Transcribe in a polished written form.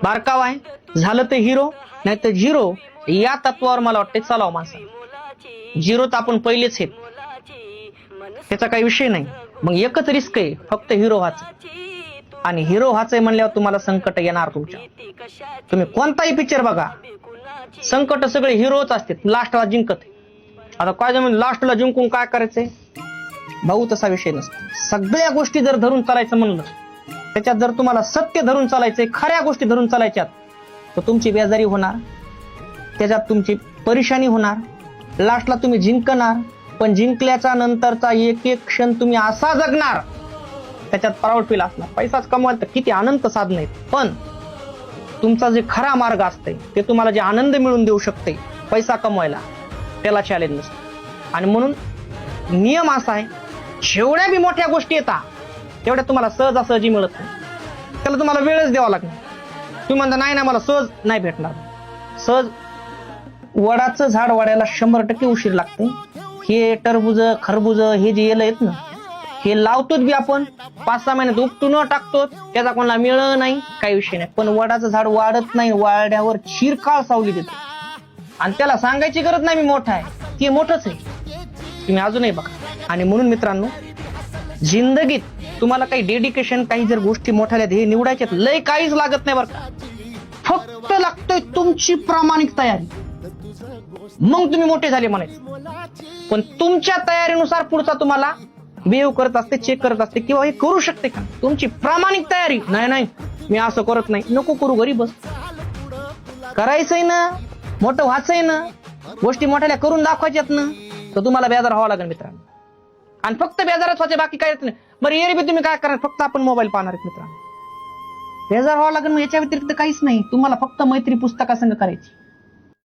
बारकावा आहे, झालं तर हिरो नाही तर झिरो, या तत्वावर मला वाटते चालावं माणसं. झिरो तर आपण पहिलेच आहेत, त्याचा काही विषय नाही. मग एकच रिस्क आहे, फक्त हिरो व्हायचं. आणि हिरो व्हायचंय म्हणल्यावर तुम्हाला संकट येणार तुमच्या. तुम्ही कोणताही पिक्चर बघा, संकट सगळे हिरोच असते, लास्टला जिंकत. आता काय जमीन लास्टला जिंकून काय करायचंय भाऊ, तसा विषय नसतो. सगळ्या गोष्टी जर धरून चालायचं म्हणलं, त्याच्यात जर तुम्हाला सत्य धरून चालायचंय, खऱ्या गोष्टी धरून चालायच्यात, तर तुमची बेजारी होणार, त्याच्यात तुमची परेशानी होणार. लास्टला तुम्ही जिंकणार, पण जिंकल्याच्या नंतरचा एक एक क्षण तुम्ही असा जगणार, त्याच्यात प्राऊड फील असणार. पैसाच कमवायला तर किती अनंत साधन आहेत, पण तुमचा जे खरा मार्ग असतंय, ते तुम्हाला जे आनंद मिळवून देऊ शकते पैसा कमवायला, त्याला चॅलेंज नसतं. आणि म्हणून नियम असा आहे, जेवढ्या बी मोठ्या गोष्टी येतात तेवढ्या तुम्हाला सहजासहजी मिळत नाही, त्याला तुम्हाला वेळच द्यावा लागणार. तुम्ही म्हणता नाही ना मला सहज नाही भेटणार. सहज वडाचं झाड वाढायला 100% उशीर लागते. हे टरबूज खरबूज हे जे येलं आहेत ना, हे लावतोच बी आपण 5-6 महिन्यात उपटून टाकतो, त्याचा कोणाला मिळ नाही, काही विषय नाही. पण वडाचं झाड वाढत नाही, वाढ्यावर चिरकाळ सावली देतो. आणि त्याला सांगायची गरज नाही मी मोठा आहे, ते मोठंच आहे, तुम्ही अजूनही बघा. आणि म्हणून मित्रांनो, जिंदगीत तुम्हाला काही डेडिकेशन, काही जर गोष्टी मोठ्याला ध्येय निवडायच्यात, लय काहीच लागत नाही बरं का. फक्त लागतोय तुमची प्रामाणिक तयारी, मग तुम्ही मोठे झाले म्हणायचं. पण तुमच्या तयारीनुसार पुढचा तुम्हाला बिहेव करत असते, चेक करत असते, किंवा हे करू शकते का. तुमची प्रामाणिक तयारी, नाही नाही मी असं करत नाही, नको करू, घरी बस. करायचंय ना, मोठं व्हायचंय ना, गोष्टी मोठ्याला करून दाखवायच्यात ना, तर तुम्हाला बेजार व्हावं लागेल मित्रांनो. आणि फक्त बेजारच व्हायचे, बाकी काय नाही. बरं एरबी तुम्ही काय करणार, फक्त आपण मोबाईल पाहणार मित्रांनो. बेजार व्हावं लागेल, मग याच्या व्यतिरिक्त काहीच नाही. तुम्हाला फक्त मैत्री पुस्तकासंग करायची.